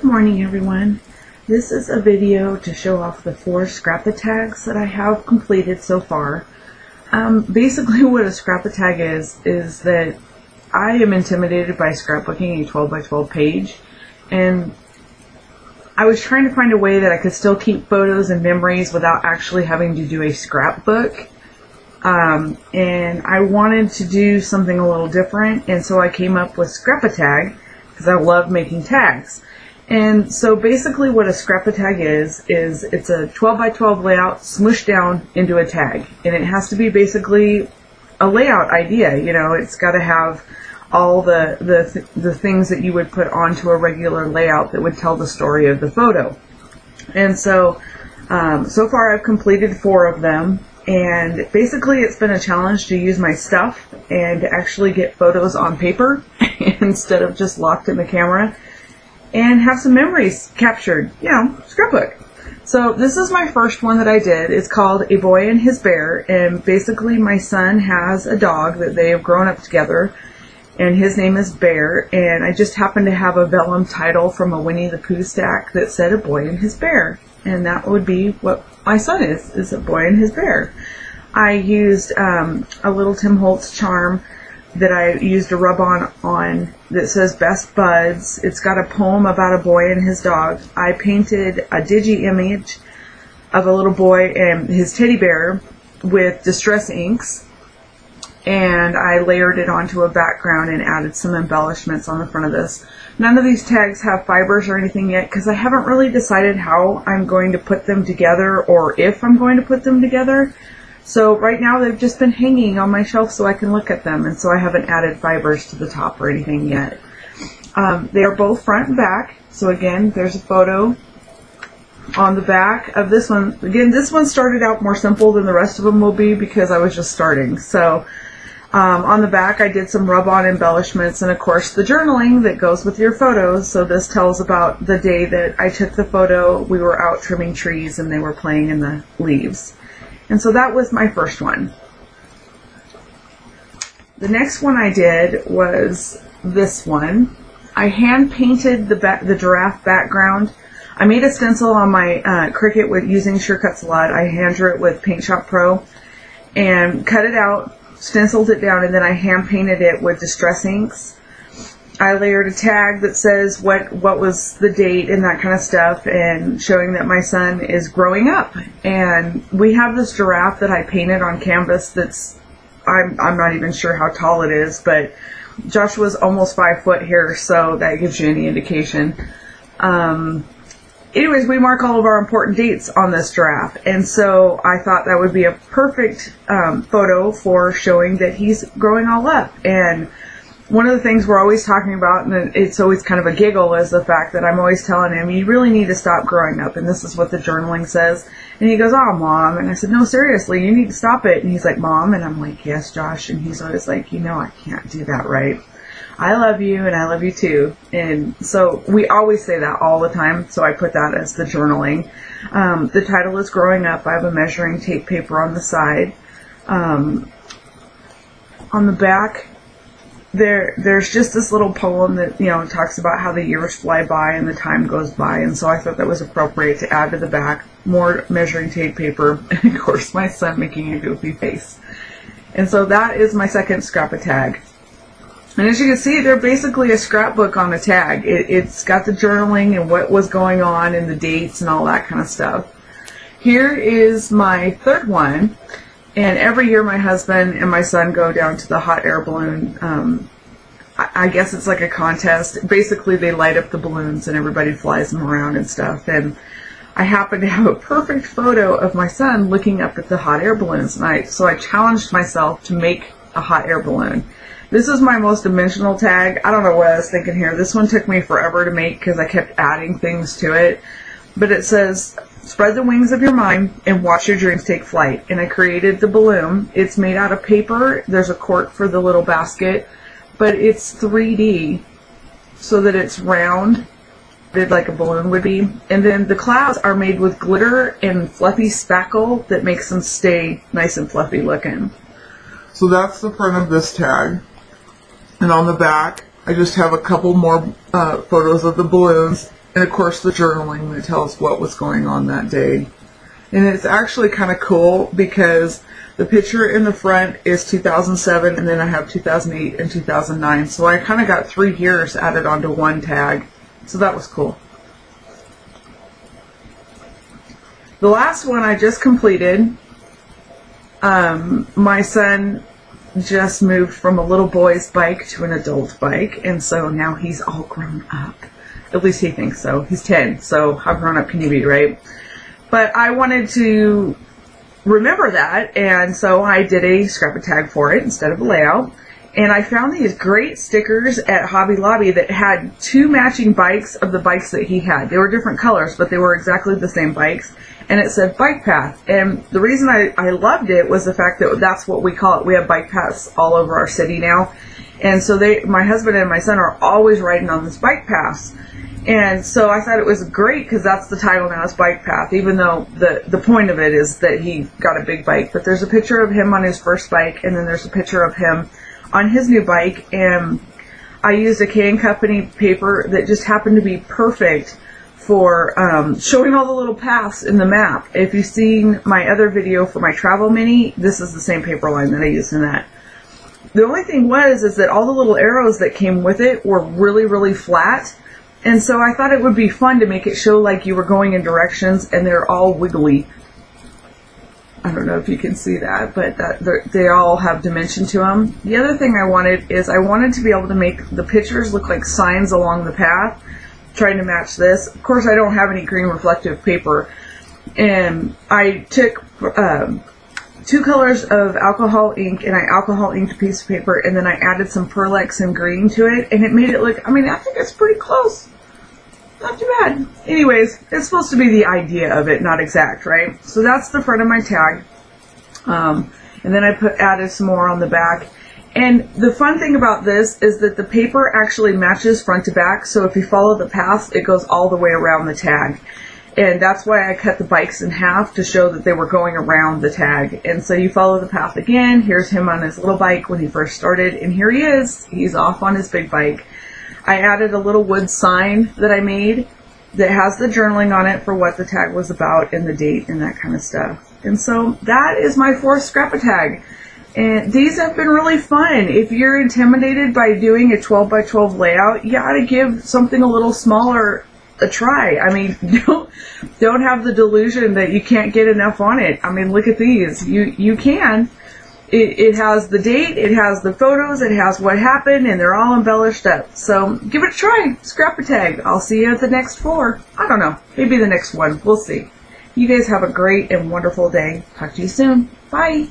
Good morning, everyone. This is a video to show off the 4 Scrap-A-Tags that I have completed so far. Basically what a Scrap-A-Tag is that I am intimidated by scrapbooking a 12 by 12 page, and I was trying to find a way that I could still keep photos and memories without actually having to do a scrapbook. And I wanted to do something a little different, and so I came up with Scrap-A-Tag because I love making tags. And so basically what a Scrap-A-Tag is it's a 12 by 12 layout smushed down into a tag. And it has to be basically a layout idea, you know, it's got to have all the things that you would put onto a regular layout that would tell the story of the photo. And so, so far I've completed 4 of them. And basically it's been a challenge to use my stuff and to actually get photos on paper instead of just locked in the camera, and have some memories captured, you know, scrapbook. So this is my first one that I did. It's called A Boy and His Bear, and basically my son has a dog that they have grown up together, and his name is Bear, and I just happened to have a vellum title from a Winnie the Pooh stack that said A Boy and His Bear, and that would be what my son is A Boy and His Bear. I used a little Tim Holtz charm that I used to rub on that says Best Buds. It's got a poem about a boy and his dog. I painted a digi image of a little boy and his teddy bear with distress inks, and I layered it onto a background and added some embellishments on the front of this. None of these tags have fibers or anything yet because I haven't really decided how I'm going to put them together or if I'm going to put them together. So right now they've just been hanging on my shelf so I can look at them, and so I haven't added fibers to the top or anything yet. They are both front and back. So again, there's a photo on the back of this one. Again, this one started out more simple than the rest of them will be because I was just starting. So on the back I did some rub-on embellishments and of course the journaling that goes with your photos. So this tells about the day that I took the photo. We were out trimming trees and they were playing in the leaves. And so that was my first one. The next one I did was this one. I hand painted the giraffe background. I made a stencil on my Cricut with using SureCut Slot. I hand drew it with Paint Shop Pro and cut it out, stenciled it down, and then I hand painted it with distress inks. I layered a tag that says what was the date and that kind of stuff, and showing that my son is growing up. And we have this giraffe that I painted on canvas that's, I'm not even sure how tall it is, but Joshua's almost 5 foot here, so that gives you any indication. Anyways, we mark all of our important dates on this giraffe, and so I thought that would be a perfect photo for showing that he's growing all up. And one of the things we're always talking about, and it's always kind of a giggle, is the fact that I'm always telling him, you really need to stop growing up, and this is what the journaling says. And he goes, oh, Mom. And I said, no, seriously, you need to stop it. And he's like, Mom. And I'm like, yes, Josh. And he's always like, you know, I can't do that, right? I love you, and I love you too. And so we always say that all the time, so I put that as the journaling. The title is Growing Up. I have a measuring tape paper on the side. On the back, there's just this little poem that, you know, talks about how the years fly by and the time goes by, and so I thought that was appropriate to add to the back. More measuring tape paper, and of course my son making a goofy face. And so that is my second Scrap-A-Tag. And as you can see, they're basically a scrapbook on a tag. It's got the journaling and what was going on and the dates and all that kind of stuff. Here is my third one. And every year my husband and my son go down to the hot air balloon. I guess it's like a contest. Basically they light up the balloons and everybody flies them around and stuff. And I happen to have a perfect photo of my son looking up at the hot air balloons. And so I challenged myself to make a hot air balloon. This is my most dimensional tag. I don't know what I was thinking here. This one took me forever to make because I kept adding things to it. But it says, spread the wings of your mind and watch your dreams take flight. And I created the balloon. It's made out of paper. There's a cork for the little basket, but it's 3D so that it's round, like a balloon would be. And then the clouds are made with glitter and fluffy spackle that makes them stay nice and fluffy looking. So that's the front of this tag. And on the back, I just have a couple more photos of the balloons. And of course the journaling that tells what was going on that day. And it's actually kind of cool because the picture in the front is 2007 and then I have 2008 and 2009. So I kind of got 3 years added onto one tag. So that was cool. The last one I just completed, my son just moved from a little boy's bike to an adult bike, and so now he's all grown up. At least he thinks so. He's 10, so how grown up can you be, right? But I wanted to remember that, and so I did a Scrap-A-Tag for it instead of a layout. And I found these great stickers at Hobby Lobby that had 2 matching bikes of the bikes that he had. They were different colors, but they were exactly the same bikes. And it said bike path. And the reason I loved it was the fact that that's what we call it. We have bike paths all over our city now. And so my husband and my son are always riding on this bike paths. And so I thought it was great because that's the title now, is Bike Path, even though the point of it is that he got a big bike. But there's a picture of him on his first bike, and then there's a picture of him on his new bike. And I used a K & Company paper that just happened to be perfect for showing all the little paths in the map. If you've seen my other video for my travel mini, this is the same paper line that I used in that. The only thing is that all the little arrows that came with it were really, really flat. And so I thought it would be fun to make it show like you were going in directions, and they're all wiggly. I don't know if you can see that, but they all have dimension to them. The other thing I wanted to be able to make the pictures look like signs along the path, trying to match this. Of course, I don't have any green reflective paper, and I took 2 colors of alcohol ink, and I alcohol inked a piece of paper, and then I added some Pearl-Ex and green to it, and it made it look, I mean, I think it's pretty close. Not too bad. Anyways, it's supposed to be the idea of it, not exact, right? So that's the front of my tag. And then I added some more on the back. And the fun thing about this is that the paper actually matches front to back, so if you follow the path, it goes all the way around the tag. And that's why I cut the bikes in half, to show that they were going around the tag. And so you follow the path again. Here's him on his little bike when he first started, and here he is. He's off on his big bike. I added a little wood sign that I made that has the journaling on it for what the tag was about and the date and that kind of stuff. And so that is my 4th Scrap-A-Tag. And these have been really fun. If you're intimidated by doing a 12 by 12 layout, you gotta give something a little smaller a try. I mean, don't have the delusion that you can't get enough on it. I mean, look at these. You can. It has the date, it has the photos, it has what happened, and they're all embellished up. So give it a try. Scrap-A-Tag. I'll see you at the next 4. I don't know. Maybe the next one. We'll see. You guys have a great and wonderful day. Talk to you soon. Bye.